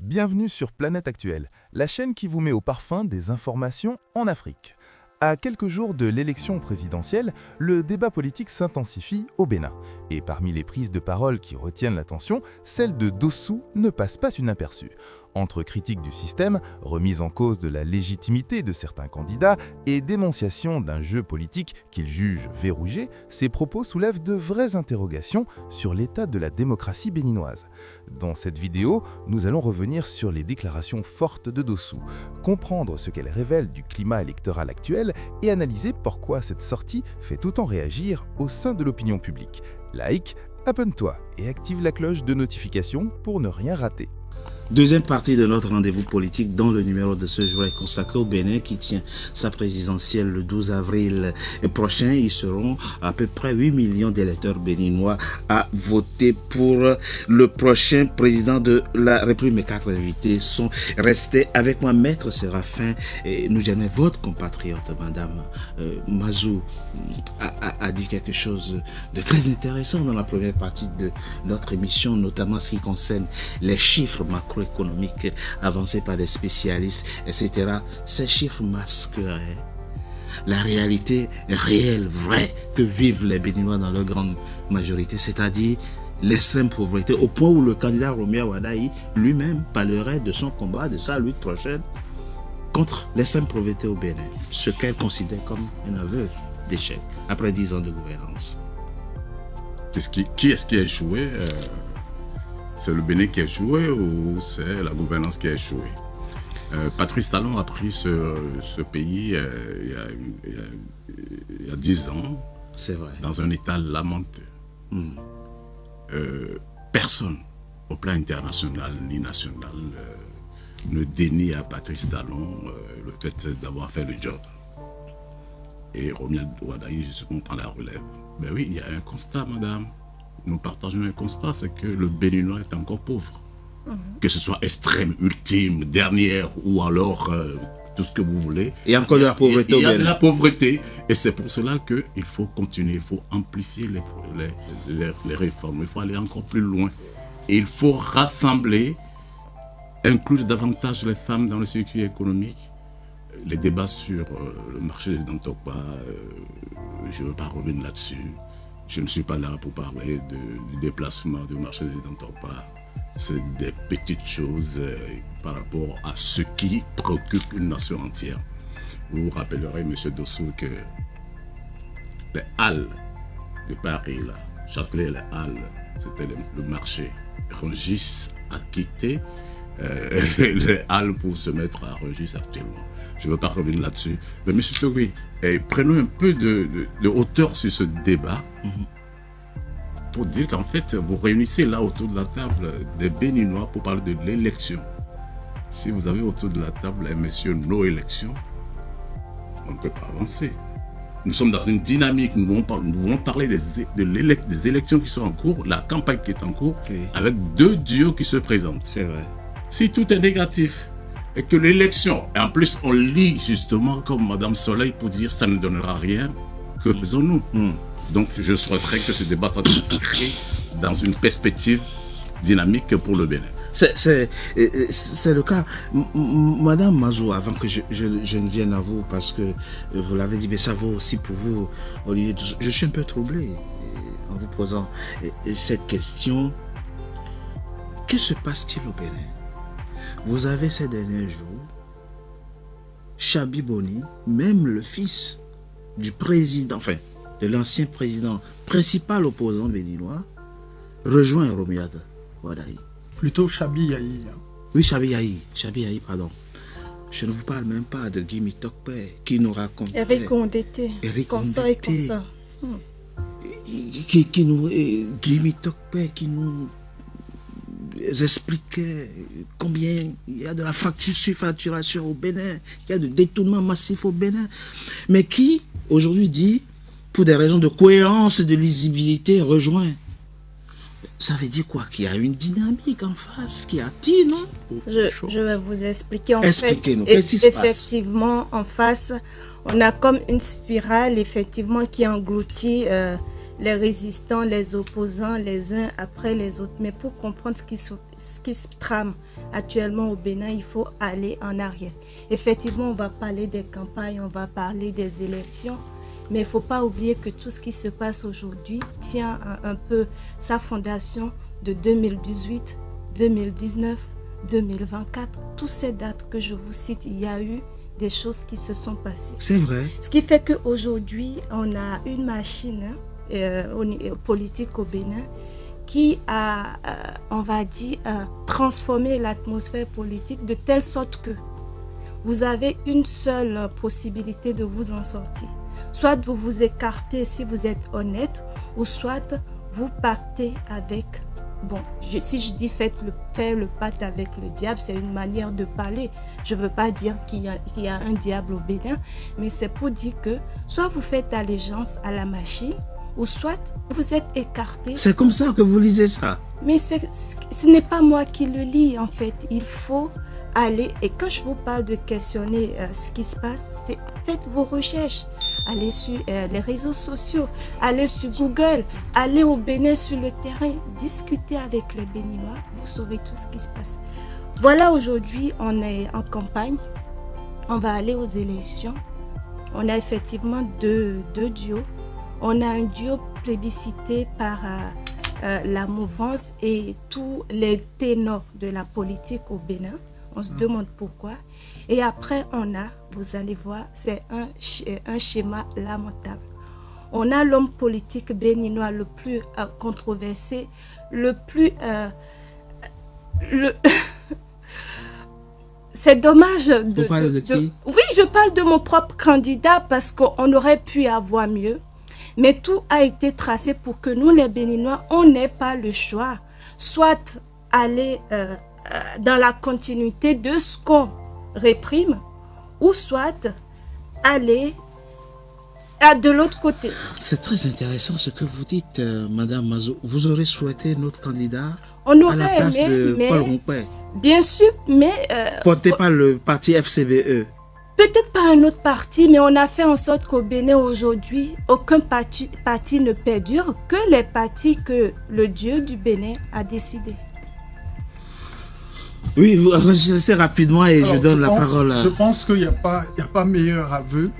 Bienvenue sur Planète Actuelle, la chaîne qui vous met au parfum des informations en Afrique. À quelques jours de l'élection présidentielle, le débat politique s'intensifie au Bénin. Et parmi les prises de parole qui retiennent l'attention, celle de Dossou ne passe pas inaperçue. Entre critiques du système, remise en cause de la légitimité de certains candidats et dénonciation d'un jeu politique qu'il juge verrouillé, ses propos soulèvent de vraies interrogations sur l'état de la démocratie béninoise. Dans cette vidéo, nous allons revenir sur les déclarations fortes de Dossou, comprendre ce qu'elles révèlent du climat électoral actuel et analyser pourquoi cette sortie fait autant réagir au sein de l'opinion publique. Like, abonne-toi et active la cloche de notification pour ne rien rater. Deuxième partie de notre rendez-vous politique dont le numéro de ce jour est consacré au Bénin qui tient sa présidentielle le 12 avril prochain. Ils seront à peu près 8 millions d'électeurs béninois à voter pour le prochain président de la République. Mes quatre invités sont restés avec moi. Maître Séraphin Noudjamé, votre compatriote, Madame Mazou, a dit quelque chose de très intéressant dans la première partie de notre émission, notamment ce qui concerne les chiffres macroéconomiques avancés par des spécialistes, etc. Ces chiffres masqueraient la réalité réelle, vraie, que vivent les Béninois dans leur grande majorité, c'est-à-dire l'extrême pauvreté, au point où le candidat Romia Wadaï lui-même parlerait de son combat, de sa lutte prochaine contre l'extrême pauvreté au Bénin, ce qu'elle considère comme un aveu d'échec après 10 ans de gouvernance. Qui est-ce qui a échoué? C'est le Bénin qui a échoué ou c'est la gouvernance qui a échoué? Patrice Talon a pris ce pays il y a 10 ans. C'est vrai. Dans un état lamenteux. Personne, au plan international ni national, ne dénie à Patrice Talon le fait d'avoir fait le job. Et Romia Wadaï, justement, prend la relève. Ben oui, il y a un constat, madame. Nous partageons un constat, c'est que le Béninois est encore pauvre. Que ce soit extrême, ultime, dernière ou alors tout ce que vous voulez. Il y a encore de la pauvreté au Bénin. Il y a de la pauvreté et c'est pour cela qu'il faut continuer, il faut amplifier les réformes, il faut aller encore plus loin. Et il faut rassembler, inclure davantage les femmes dans le circuit économique. Les débats sur le marché des Dantokpa, je ne veux pas revenir là-dessus. Je ne suis pas là pour parler du déplacement du marché des Dantokpa. C'est des petites choses par rapport à ce qui préoccupe une nation entière. Vous vous rappellerez, M. Dossou, que les halles de Paris, là, Châtelet, les halles, c'était le marché. Rungis a quitté les halles pour se mettre à Rungis actuellement. Je ne veux pas revenir là-dessus. Mais M. Togui, prenons un peu de hauteur sur ce débat pour dire qu'en fait, vous réunissez là autour de la table des Béninois pour parler de l'élection. Si vous avez autour de la table un monsieur no élection, on ne peut pas avancer. Nous sommes dans une dynamique, nous voulons parler des élections qui sont en cours, la campagne qui est en cours, avec deux duos qui se présentent. C'est vrai. Si tout est négatif, et que l'élection, et en plus on lit justement comme Madame Soleil pour dire ça ne donnera rien, que faisons-nous? Donc je souhaiterais que ce débat soit inscrit dans une perspective dynamique pour le Bénin. C'est le cas. Madame Mazou, avant que je ne vienne à vous, parce que vous l'avez dit, mais ça vaut aussi pour vous, Olivier, je suis un peu troublé en vous posant cette question. Que se passe-t-il au Bénin? Vous avez ces derniers jours, Chabi Boni, même le fils du président, enfin, de l'ancien président, principal opposant béninois, rejoint Romia Wadaï. Plutôt Chabi Yahi. Oui, Chabi Yahi, pardon. Je ne vous parle même pas de Guy Mitokpe qui nous raconte. Eric Ondete. Consort et consort. Guy Mitokpe qui nous expliquait combien il y a de la surfacturation au Bénin, il y a de détournements massifs au Bénin, mais qui aujourd'hui dit, pour des raisons de cohérence et de lisibilité, rejoint. Ça veut dire quoi? Qu'il y a une dynamique en face qui attire, non? Je vais vous expliquer. Expliquez-nous. Qu'est-ce qui se passe? Effectivement, en face, on a comme une spirale, effectivement, qui engloutit les résistants, les opposants, les uns après les autres. Mais pour comprendre ce qui se trame actuellement au Bénin, il faut aller en arrière. Effectivement, on va parler des campagnes, on va parler des élections, mais il ne faut pas oublier que tout ce qui se passe aujourd'hui tient un peu sa fondation de 2018, 2019, 2024. Toutes ces dates que je vous cite, il y a eu des choses qui se sont passées. C'est vrai. Ce qui fait qu'aujourd'hui, on a une machine politique au Bénin qui a, on va dire, transformé l'atmosphère politique de telle sorte que vous avez une seule possibilité de vous en sortir. Soit vous vous écartez si vous êtes honnête, ou soit vous pactez avec... Bon, si je dis faire le pacte avec le diable, c'est une manière de parler. Je ne veux pas dire qu'il y a un diable au Bénin, mais c'est pour dire que soit vous faites allégeance à la machine, ou soit vous êtes écarté. C'est comme ça que vous lisez ça. Mais ce n'est pas moi qui le lis, en fait. Il faut aller, et quand je vous parle de questionner ce qui se passe, c'est faites vos recherches. Allez sur les réseaux sociaux, allez sur Google, allez au Bénin sur le terrain, discutez avec les Béninois, vous saurez tout ce qui se passe. Voilà, aujourd'hui, on est en campagne, on va aller aux élections. On a effectivement deux duos. On a un duo plébiscité par la mouvance et tous les ténors de la politique au Bénin. On se demande pourquoi. Et après, vous allez voir, c'est un schéma lamentable. On a l'homme politique béninois le plus controversé, le plus... C'est dommage Vous parlez de qui? Oui, je parle de mon propre candidat parce qu'on aurait pu avoir mieux. Mais tout a été tracé pour que nous, les Béninois, on n'ait pas le choix. Soit aller dans la continuité de ce qu'on réprime, ou soit aller de l'autre côté. C'est très intéressant ce que vous dites, Madame Mazo. Vous aurez souhaité notre candidat on à la place de Paul Rompé. Bien sûr, mais... porté par le parti FCBE. Peut-être pas un autre parti, mais on a fait en sorte qu'au Bénin aujourd'hui, aucun parti ne perdure, que les partis que le Dieu du Bénin a décidé. Oui, vous réagissez rapidement et je donne la parole à... Je pense qu'il n'y a pas meilleur aveu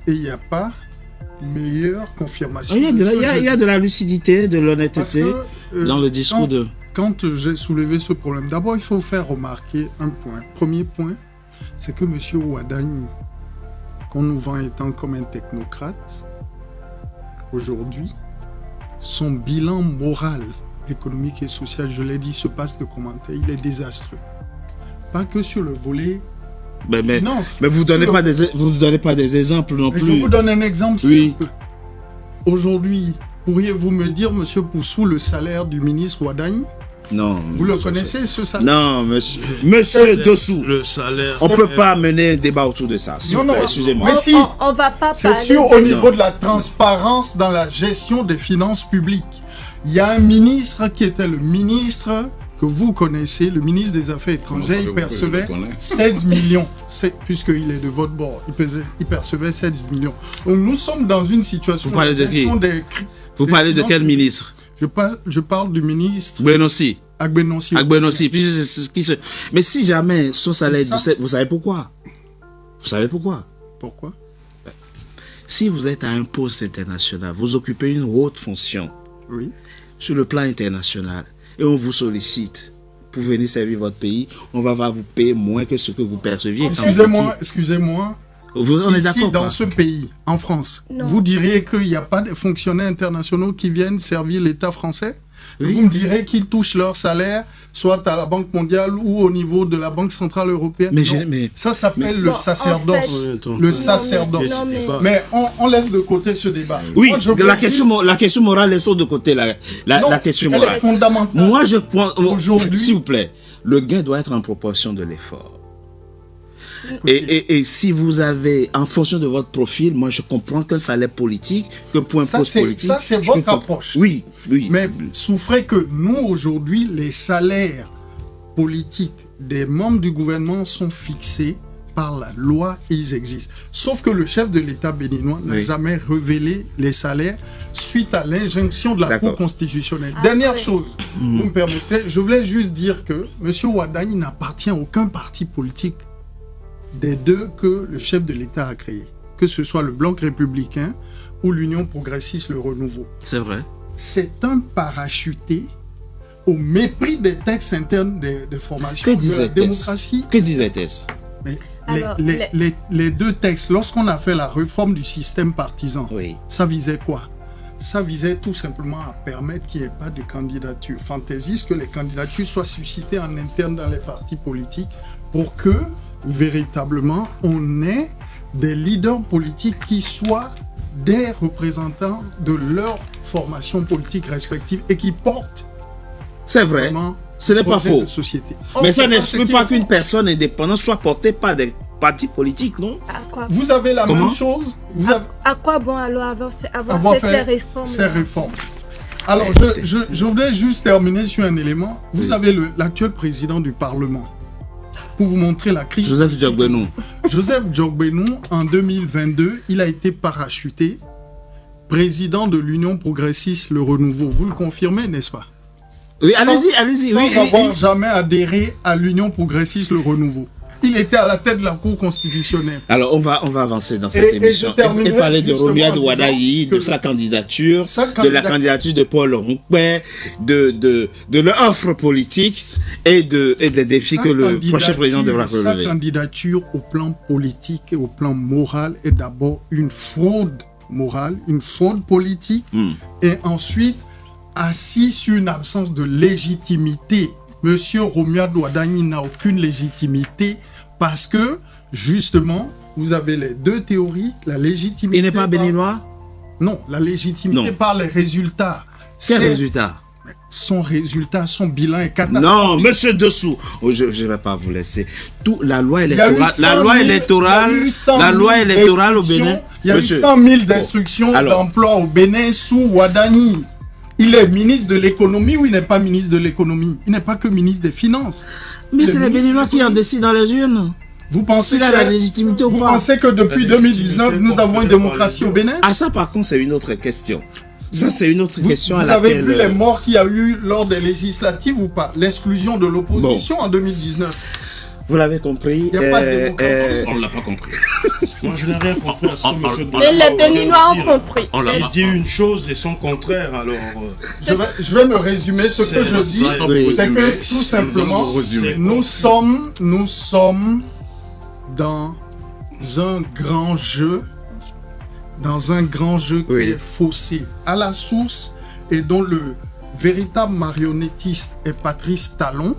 et il n'y a pas meilleure confirmation. Il y a de la lucidité, de l'honnêteté dans le discours de... Quand j'ai soulevé ce problème, d'abord il faut faire remarquer un point. Premier point, c'est que M. Ouadani, qu'on nous vend étant comme un technocrate, aujourd'hui, son bilan moral, économique et social, je l'ai dit, se passe de commentaires, il est désastreux. Pas que sur le volet finance. Mais vous ne donnez pas des exemples non plus. Je vous donne un exemple simple. Oui. Aujourd'hui, pourriez-vous me dire, M. Poussou, le salaire du ministre Ouadani? Non. Vous le connaissez, ce salaire? Non, monsieur Dossou. Le salaire. On ne peut pas mener un débat autour de ça. Non, excusez-moi. Mais si, on va pas c'est sûr au niveau de la transparence dans la gestion des finances publiques. Il y a un ministre qui était le ministre que vous connaissez, le ministre des Affaires étrangères, il percevait 16 millions, puisqu'il est de votre bord, il percevait 16 millions. Donc nous sommes dans une situation... Vous parlez de qui? Vous parlez de quel ministre? Je parle du ministre... Agbenossi. Agbenossi. Mais si jamais son salaire... Vous savez pourquoi? Vous savez pourquoi? Pourquoi? Si vous êtes à un poste international, vous occupez une haute fonction sur le plan international et on vous sollicite pour venir servir votre pays, on va vous payer moins que ce que vous perceviez. Excusez-moi. On est d'accord. Dans ce pays, en France, vous diriez qu'il n'y a pas de fonctionnaires internationaux qui viennent servir l'État français? Oui. Vous me direz qu'ils touchent leur salaire, soit à la Banque mondiale ou au niveau de la Banque centrale européenne. Mais ça s'appelle le sacerdoce. Le sacerdoce. Mais on laisse de côté ce débat. Oui, la question morale laisse de côté la question morale. Elle est fondamentale. Moi, je pense, aujourd'hui, s'il vous plaît, le gain doit être en proportion de l'effort. Et si vous avez, en fonction de votre profil, moi je comprends qu'un salaire politique, que pour un poste politique... Ça c'est votre approche. Oui. Mais souffrez que nous aujourd'hui, les salaires politiques des membres du gouvernement sont fixés par la loi et ils existent. Sauf que le chef de l'État béninois n'a jamais révélé les salaires suite à l'injonction de la Cour constitutionnelle. Dernière chose, vous me permettrez, je voulais juste dire que M. Ouadani n'appartient à aucun parti politique des deux que le chef de l'État a créé, que ce soit le Bloc républicain ou l'Union progressiste, le Renouveau. C'est vrai. C'est un parachuté au mépris des textes internes des formations de la démocratie. Que disait-elle? Mais les deux textes, lorsqu'on a fait la réforme du système partisan, ça visait quoi? Ça visait tout simplement à permettre qu'il n'y ait pas de candidature fantaisiste, que les candidatures soient suscitées en interne dans les partis politiques pour que, véritablement, on ait des leaders politiques qui soient des représentants de leur formation politique respective et qui portent. C'est vrai, ce n'est pas faux. Société. Mais ça n'exclut pas qu'une personne indépendante soit portée par des partis politiques, non? Vous avez la même chose. À quoi bon alors avoir fait ces réformes? Alors, je voulais juste terminer sur un élément. Vous avez l'actuel président du Parlement. Pour vous montrer la crise. Joseph Djogbenou. Joseph Djogbenou, en 2022, il a été parachuté président de l'Union progressiste, le Renouveau. Vous le confirmez, n'est-ce pas? Oui, allez-y. Sans avoir jamais adhéré à l'Union progressiste, le Renouveau. Il était à la tête de la Cour constitutionnelle. Alors, on va avancer dans cette émission. Et parler de Romuald Ouaddaï, de sa candidature, de la candidature de Paul Rouquet, de leur offre politique et des défis que le prochain président devra relever. Sa candidature au plan politique et au plan moral est d'abord une fraude morale, une fraude politique, et ensuite assis sur une absence de légitimité. Monsieur Romuald Ouaddaï n'a aucune légitimité parce que, justement, vous avez les deux théories, la légitimité... Il n'est pas béninois? Non, la légitimité par les résultats. Quels résultats? Son résultat, son bilan est catastrophique. Non, monsieur Dessous, je ne vais pas vous laisser. La loi électorale au Bénin. Il y a eu 100 000 destructions d'emplois au Bénin sous Ouaddaï. Il est ministre de l'économie ou il n'est pas ministre de l'économie? Il n'est pas que ministre des Finances. Mais c'est les Béninois qui en décident dans les urnes. Vous pensez qu'il a la légitimité ou pas? Vous pensez que depuis 2019, nous avons une démocratie au Bénin? Ah, ça par contre, c'est une autre question. Ça, c'est une autre question à laquelle... Vous avez vu les morts qu'il y a eu lors des législatives ou pas? L'exclusion de l'opposition en 2019. Vous l'avez compris. Il n'y a pas de démocratie. On ne l'a pas compris. Moi, je n'ai rien compris à ce que M. Mais les Béninois ont compris. Il dit une chose et son contraire, alors... Je vais me résumer. Ce que je dis, c'est que tout simplement, nous sommes dans un grand jeu, qui est faussé à la source et dont le véritable marionnettiste est Patrice Talon.